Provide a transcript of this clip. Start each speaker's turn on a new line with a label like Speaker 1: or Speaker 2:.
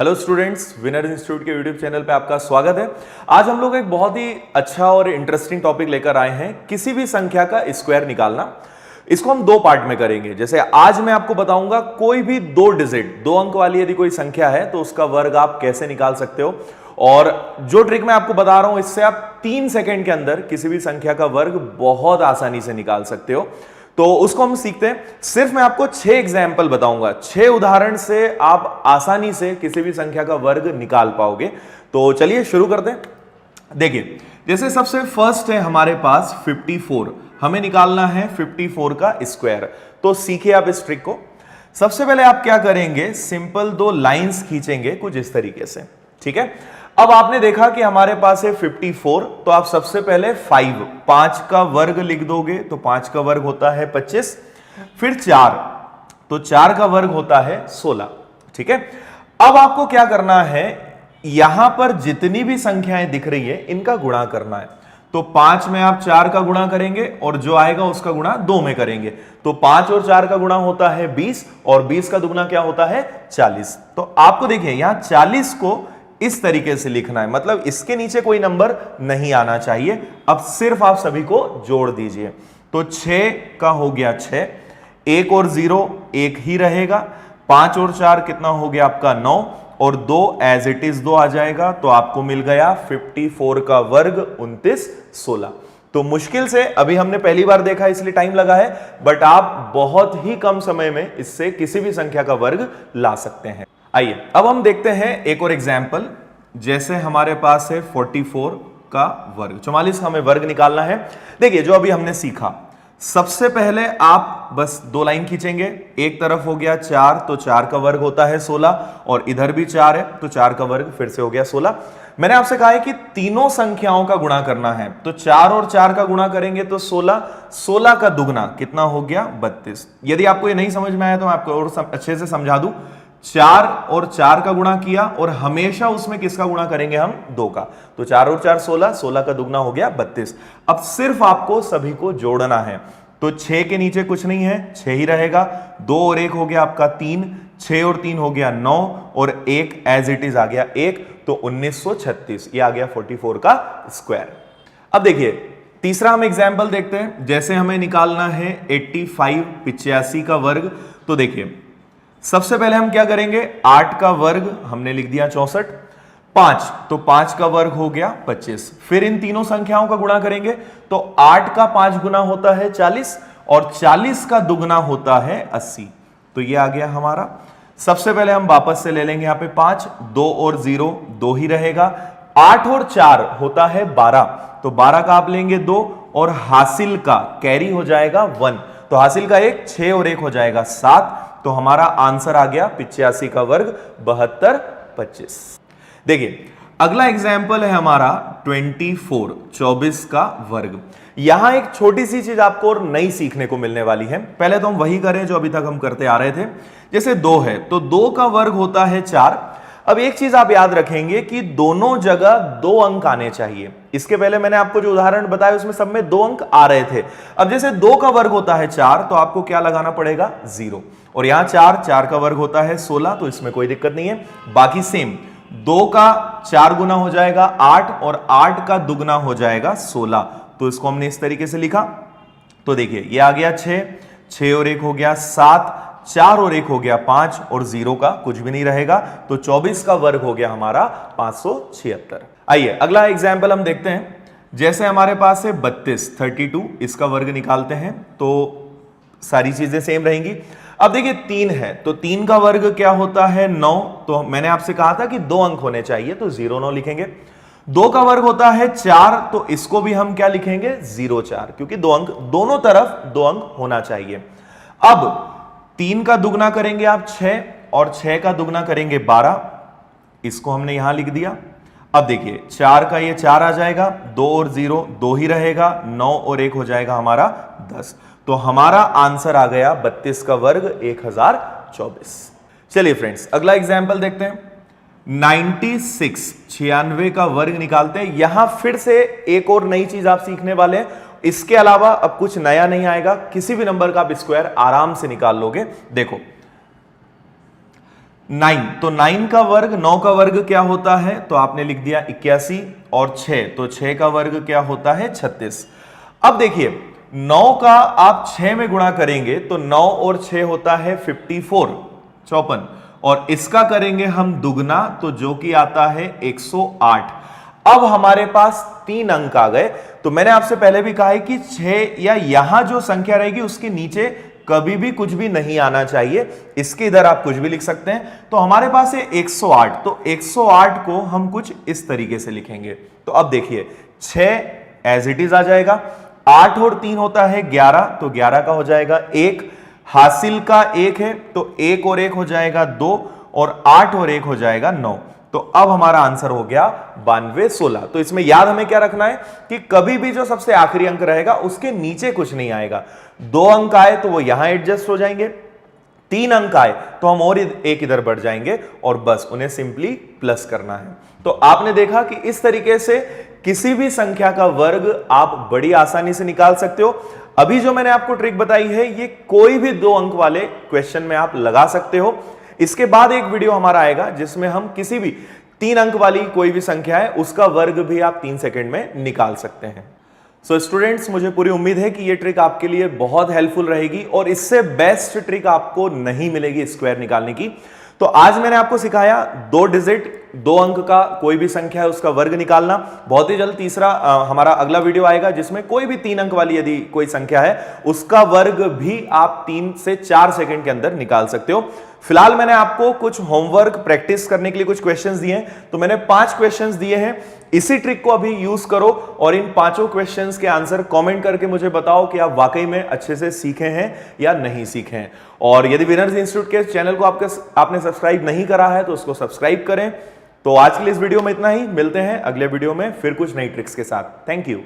Speaker 1: Hello students, winner institute के YouTube channel पे आपका स्वागत है। आज हम लोग एक बहुत ही अच्छा और इंटरेस्टिंग टॉपिक लेकर आए हैं, किसी भी संख्या का स्क्वायर निकालना। इसको हम दो पार्ट में करेंगे। जैसे आज मैं आपको बताऊंगा कोई भी दो डिजिट, दो अंक वाली यदि कोई संख्या है तो उसका वर्ग आप कैसे निकाल सकते हो, और जो ट्रिक मैं आपको बता रहा हूं इससे आप 3 सेकंड के अंदर किसी भी संख्या का वर्ग बहुत आसानी से निकाल सकते हो। तो उसको हम सीखते हैं। सिर्फ मैं आपको 6 एग्जाम्पल बताऊंगा, 6 उदाहरण से आप आसानी से किसी भी संख्या का वर्ग निकाल पाओगे। तो चलिए शुरू करते हैं। देखिए, जैसे सबसे फर्स्ट है हमारे पास 54, हमें निकालना है 54 का स्क्वायर। तो सीखिए आप इस ट्रिक को। सबसे पहले आप क्या करेंगे, सिंपल दो लाइंस खींचेंगे कुछ इस तरीके से, ठीक है। अब आपने देखा कि हमारे पास है 54, तो आप सबसे पहले 5 का वर्ग लिख दोगे, तो 5 का वर्ग होता है 25, फिर 4, तो 4 का वर्ग होता है 16, ठीक है। अब आपको क्या करना है, यहां पर जितनी भी संख्याएं दिख रही है इनका गुणा करना है। तो 5 में आप 4 का गुणा करेंगे और जो आएगा उसका गुणा 2 में करेंगे, तो 5 और 4 का गुणा होता है 20, और 20 का दुगुना क्या होता है 40। तो आपको देखिए यहां 40 को इस तरीके से लिखना है, मतलब इसके नीचे कोई नंबर नहीं आना चाहिए। अब सिर्फ आप सभी को जोड़ दीजिए, तो 6 का हो गया 6, 1 और 0 1 ही रहेगा, 5 और 4 कितना हो गया आपका 9, और 2 एज इट इज 2 आ जाएगा, तो आपको मिल गया 54 का वर्ग 29 16। तो मुश्किल से, अभी हमने पहली बार देखा इसलिए टाइम लगा है, बट आप बहुत ही कम समय में इससे किसी भी संख्या का वर्ग ला सकते हैं। आइए अब हम देखते हैं एक और एग्जाम्पल। जैसे हमारे पास है 44 का वर्ग, 44 का हमें वर्ग निकालना है। देखिए जो अभी हमने सीखा, सबसे पहले आप बस दो लाइन खींचेंगे, एक तरफ हो गया 4, तो 4 का वर्ग होता है 16, और इधर भी 4 है, तो 4 का वर्ग फिर से हो गया 16। मैंने आपसे कहा है कि तीनों संख्याओं का गुणा करना है, तो 4 और 4 का गुणा करेंगे तो 16, 16 का दुगना कितना हो गया 32। यदि आपको ये नहीं समझ में आया तो मैं आपको और अच्छे से समझा दूं। 4 और 4 का गुणा किया, और हमेशा उसमें किसका गुणा करेंगे हम 2 का, तो 4 और 4 16, 16 का दुगना हो गया 32। अब सिर्फ आपको सभी को जोड़ना है, तो 6 के नीचे कुछ नहीं है, 6 ही रहेगा, 2 और 1 हो गया आपका 3, 6 और 3 हो गया 9, और 1 एज इट इज आ गया 1, तो 1936, ये आ गया 44 का स्क्वायर। अब देखिए तीसरा हम एग्जाम्पल देखते हैं। जैसे हमें निकालना है 85 का वर्ग। तो देखिए सबसे पहले हम क्या करेंगे, 8 का वर्ग हमने लिख दिया 64, 5, तो 5 का वर्ग हो गया 25। फिर इन तीनों संख्याओं का गुणा करेंगे, तो 8 का 5 गुना होता है 40, और 40 का दुगना होता है 80। तो ये आ गया हमारा। सबसे पहले हम वापस से ले लेंगे यहाँ पे 5, 2 और 0 2 ही रहेगा, 8 और 4 होता है 12, तो 12 का आप लेंगे 2, और हासिल का कैरी हो जाएगा 1, तो हासिल का 1, 6 और 1 हो जाएगा 7, तो हमारा आंसर आ गया 85 का वर्ग 72 25। देखिए अगला एग्जाम्पल है हमारा 24 का वर्ग। यहां एक छोटी सी चीज आपको और नई सीखने को मिलने वाली है। पहले तो हम वही करें जो अभी तक हम करते आ रहे थे। जैसे 2 है, तो 2 का वर्ग होता है 4। अब एक चीज आप याद रखेंगे कि दोनों जगह 2 अंक आने चाहिए। इसके पहले मैंने आपको जो उदाहरण बताया उसमें सब में 2 अंक आ रहे थे। अब जैसे 2 का वर्ग होता है 4, तो आपको क्या लगाना पड़ेगा 0, और यहां 4 का वर्ग होता है 16, तो इसमें कोई दिक्कत नहीं है। बाकी सेम, 2 का 4 गुना हो जाएगा 8, और 8 का दुगना हो जाएगा 16, तो इसको हमने इस तरीके से लिखा। तो देखिए ये आ गया 6, 6 और 1 हो गया 7, 4 और 1 हो गया 5, और 0 का कुछ भी नहीं रहेगा, तो 24 का वर्ग हो गया हमारा 576। आइए अगला एग्जाम्पल हम देखते हैं। जैसे हमारे पास है 32, इसका वर्ग निकालते हैं, तो सारी चीजें सेम रहेंगी। अब देखिए 3 है, तो 3 का वर्ग क्या होता है 9, तो मैंने आपसे कहा था कि 2 अंक होने चाहिए, तो 0 9 लिखेंगे। 2 का वर्ग होता है 4, तो इसको भी हम क्या लिखेंगे 0 4, क्योंकि 2 अंक, दोनों तरफ 2 अंक होना चाहिए। अब 3 का दुगना करेंगे आप 6, और 6 का दुगना करेंगे 12, इसको हमने यहां लिख दिया। अब देखिए 4 का ये 4 आ जाएगा, 2 और 0 2 ही रहेगा, 9 और 1 हो जाएगा हमारा 10, तो हमारा आंसर आ गया 32 का वर्ग 1024। चलिए फ्रेंड्स अगला एग्जाम्पल देखते हैं। 96 का वर्ग निकालते हैं। यहां फिर से एक और नई चीज आप सीखने वाले हैं। इसके अलावा अब कुछ नया नहीं आएगा, किसी भी नंबर का आप स्क्वायर आराम से निकाल लोगे। देखो 9, तो 9 का वर्ग, 9 का वर्ग क्या होता है, तो आपने लिख दिया 81, और 6, तो 6 का वर्ग क्या होता है 36। अब देखिए 9 का आप 6 में गुणा करेंगे तो 9 और 6 होता है 54, 54, और इसका करेंगे हम दुगना तो जो कि आता है 108। अब हमारे पास 3 अंक आ गए। तो मैंने आपसे पहले भी कहा है कि 6 या यहां जो संख्या रहेगी उसके नीचे कभी भी कुछ भी नहीं आना चाहिए, इसके इधर आप कुछ भी लिख सकते हैं। तो हमारे पास है 108, तो 108 को हम कुछ इस तरीके से लिखेंगे। तो अब देखिए 6 एज इट इज आ जाएगा, 8 और 3 होता है 11, तो 11 का हो जाएगा 1, हासिल का 1 है तो 1 और 1 हो जाएगा 2, और 8 और 1 हो जाएगा 9। तो अब हमारा आंसर हो गया 92, 16। तो इसमें याद हमें क्या रखना है कि कभी भी जो सबसे आखिरी अंक रहेगा उसके नीचे कुछ नहीं आएगा। 2 अंक आए तो वो यहां एडजस्ट हो जाएंगे, 3 अंक आए तो हम और एक इधर बढ़ जाएंगे, और बस उन्हें सिंपली प्लस करना है। तो आपने देखा कि इस तरीके से किसी भी संख्या का वर्ग आप बड़ी आसानी से निकाल सकते हो। अभी जो मैंने आपको ट्रिक बताई है ये कोई भी 2 अंक वाले क्वेश्चन में आप लगा सकते हो। इसके बाद एक वीडियो हमारा आएगा जिसमें हम किसी भी 3 अंक वाली कोई भी संख्या है उसका वर्ग भी आप 3 सेकंड में निकाल सकते हैं। सो स्टूडेंट्स, मुझे पूरी उम्मीद है कि ये ट्रिक आपके लिए बहुत हेल्पफुल रहेगी, और इससे बेस्ट ट्रिक आपको नहीं मिलेगी स्क्वायर निकालने की। तो आज मैंने आपको सिखाया 2 डिजिट 2 अंक का कोई भी संख्या है उसका वर्ग निकालना। बहुत ही जल्द तीसरा हमारा अगला वीडियो आएगा जिसमें कोई भी 3 अंक वाली यदि कोई संख्या है उसका वर्ग भी आप 3 से 4 सेकंड के अंदर निकाल सकते हो। फिलहाल मैंने आपको कुछ होमवर्क प्रैक्टिस करने के लिए कुछ क्वेश्चंस दिए हैं, तो मैंने 5 क्वेश्चंस दिए हैं। इसी ट्रिक को अभी यूज करो और इन 5 क्वेश्चंस के आंसर कमेंट करके मुझे बताओ कि आप वाकई में अच्छे से सीखे हैं या नहीं सीखे हैं। और यदि विनर्स इंस्टीट्यूट के चैनल को आपने सब्सक्राइब नहीं करा है तो उसको सब्सक्राइब करें। तो आज के लिए इस वीडियो में इतना ही, मिलते हैं अगले वीडियो में फिर कुछ नई ट्रिक्स के साथ। Thank you.